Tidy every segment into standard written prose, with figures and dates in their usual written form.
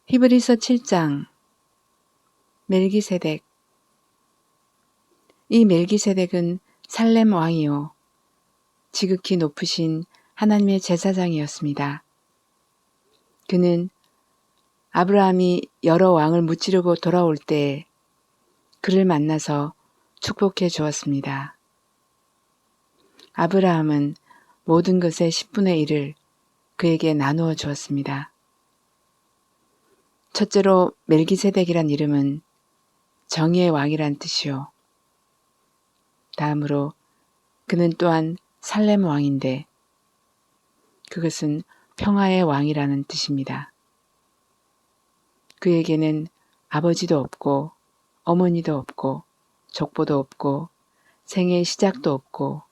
히브리서 7장 멜기세덱. 이 멜기세덱은 살렘 왕이요 지극히 높으신 하나님의 제사장이었습니다. 그는 아브라함이 여러 왕을 무찌르고 돌아올 때 그를 만나서 축복해 주었습니다. 아브라함은 모든 것의 10분의 1을 그에게 나누어 주었습니다. 첫째로 멜기세덱이란 이름은 정의의 왕이란 뜻이요. 다음으로 그는 또한 살렘 왕인데 그것은 평화의 왕이라는 뜻입니다. 그에게는 아버지도 없고 어머니도 없고 족보도 없고 생의 시작도 없고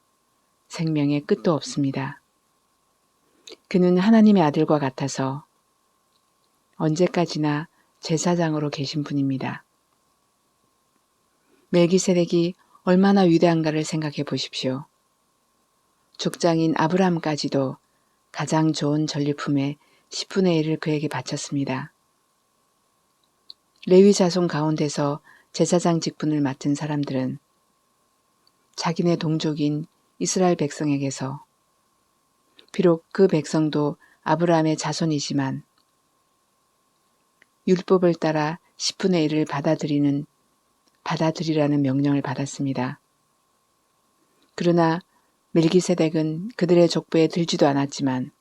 생명의 끝도 없습니다. 그는 하나님의 아들과 같아서 언제까지나 제사장으로 계신 분입니다. 멜기세덱이 얼마나 위대한가를 생각해 보십시오. 족장인 아브라함까지도 가장 좋은 전리품의 10분의 1을 그에게 바쳤습니다. 레위 자손 가운데서 제사장 직분을 맡은 사람들은 자기네 동족인 이스라엘 백성에게서 비록 그 백성도 아브라함의 자손이지만 율법을 따라 10분의 1을 받아들이라는 명령을 받았습니다. 그러나 멜기세덱은 그들의 족보에 들지도 않았지만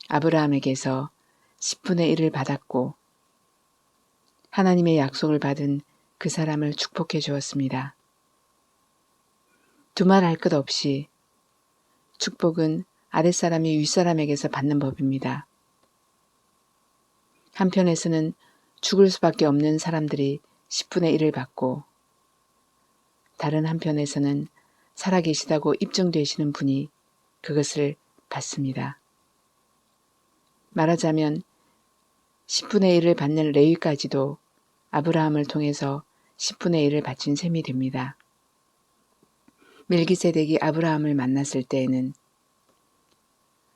아브라함에게서 10분의 1을 받았고 하나님의 약속을 받은 그 사람을 축복해 주었습니다. 두말할 것 없이 축복은 아랫사람이 윗사람에게서 받는 법입니다. 한편에서는 죽을 수밖에 없는 사람들이 10분의 1을 받고 다른 한편에서는 살아계시다고 입증되시는 분이 그것을 받습니다. 말하자면 10분의 1을 받는 레위까지도 아브라함을 통해서 10분의 1을 바친 셈이 됩니다. 멜기세덱이 아브라함을 만났을 때에는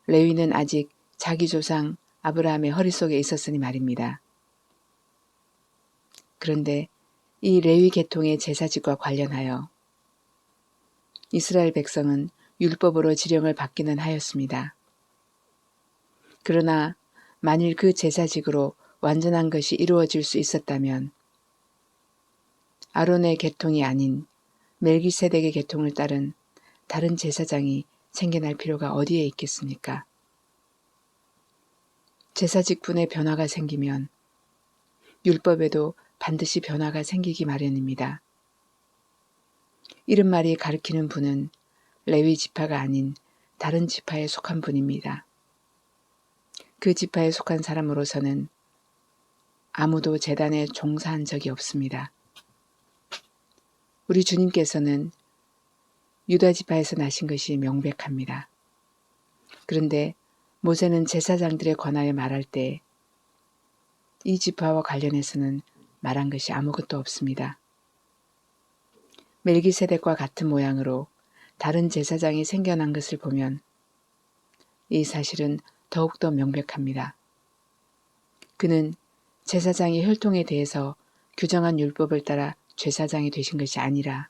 레위는 아직 자기 조상 아브라함의 허리 속에 있었으니 말입니다. 그런데 이 레위 계통의 제사직과 관련하여 이스라엘 백성은 율법으로 지령을 받기는 하였습니다. 그러나 만일 그 제사직으로 완전한 것이 이루어질 수 있었다면 아론의 계통이 아닌 멜기세덱의 계통을 따른 다른 제사장이 생겨날 필요가 어디에 있겠습니까? 제사직분의 변화가 생기면 율법에도 반드시 변화가 생기기 마련입니다. 이런 말이 가리키는 분은 레위 지파가 아닌 다른 지파에 속한 분입니다. 그 지파에 속한 사람으로서는 아무도 제단에 종사한 적이 없습니다. 우리 주님께서는 유다 지파에서 나신 것이 명백합니다. 그런데 모세는 제사장들에 관하여 말할 때 이 지파와 관련해서는 말한 것이 아무것도 없습니다. 멜기세덱과 같은 모양으로 다른 제사장이 생겨난 것을 보면 이 사실은 더욱더 명백합니다. 그는 제사장의 혈통에 대해서 규정한 율법을 따라 제사장이 되신 것이 아니라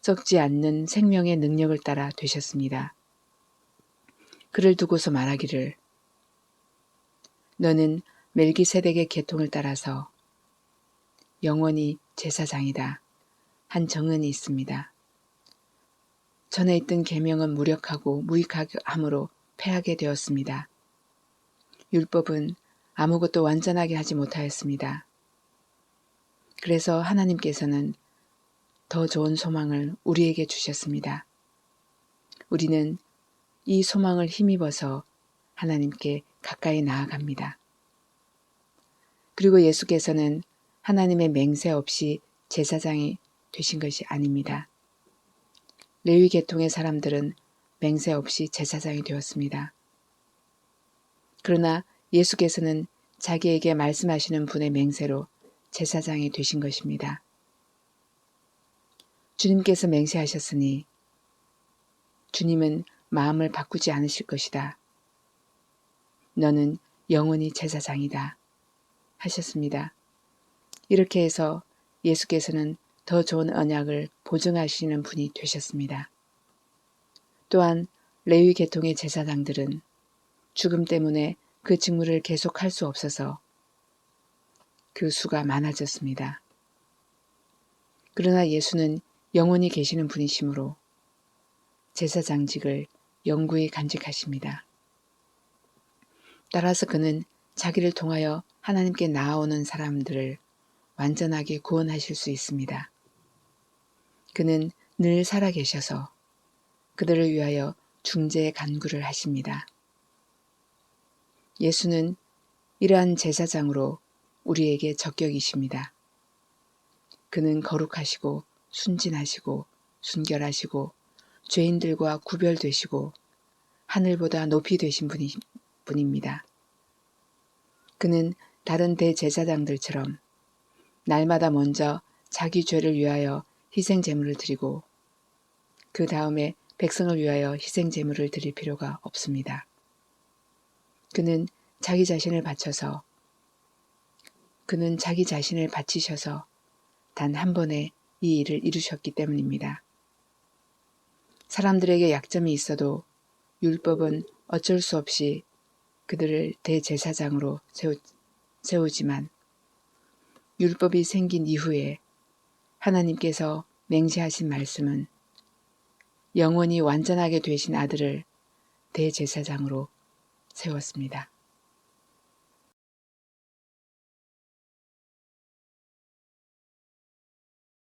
썩지 않는 생명의 능력을 따라 되셨습니다. 그를 두고서 말하기를 너는 멜기세덱의 계통을 따라서 영원히 제사장이다 한 정언이 있습니다. 전에 있던 계명은 무력하고 무익함으로 패하게 되었습니다. 율법은 아무것도 완전하게 하지 못하였습니다. 그래서 하나님께서는 더 좋은 소망을 우리에게 주셨습니다. 우리는 이 소망을 힘입어서 하나님께 가까이 나아갑니다. 그리고 예수께서는 하나님의 맹세 없이 제사장이 되신 것이 아닙니다. 레위 계통의 사람들은 맹세 없이 제사장이 되었습니다. 그러나 예수께서는 자기에게 말씀하시는 분의 맹세로 제사장이 되신 것입니다. 주님께서 맹세하셨으니 주님은 마음을 바꾸지 않으실 것이다. 너는 영원히 제사장이다 하셨습니다. 이렇게 해서 예수께서는 더 좋은 언약을 보증하시는 분이 되셨습니다. 또한 레위 계통의 제사장들은 죽음 때문에 그 직무를 계속할 수 없어서 그 수가 많아졌습니다. 그러나 예수는 영원히 계시는 분이시므로 제사장직을 영구히 간직하십니다. 따라서 그는 자기를 통하여 하나님께 나아오는 사람들을 완전하게 구원하실 수 있습니다. 그는 늘 살아계셔서 그들을 위하여 중재 간구를 하십니다. 예수는 이러한 제사장으로 우리에게 적격이십니다. 그는 거룩하시고 순진하시고 순결하시고 죄인들과 구별되시고 하늘보다 높이 되신 분입니다. 그는 다른 대제사장들처럼 날마다 먼저 자기 죄를 위하여 희생 제물을 드리고 그 다음에 백성을 위하여 희생 제물을 드릴 필요가 없습니다. 그는 자기 자신을 바치셔서 단 한 번에 이 일을 이루셨기 때문입니다. 사람들에게 약점이 있어도 율법은 어쩔 수 없이 그들을 대제사장으로 세우지만 율법이 생긴 이후에 하나님께서 맹세하신 말씀은 영원히 완전하게 되신 아들을 대제사장으로 세웠습니다.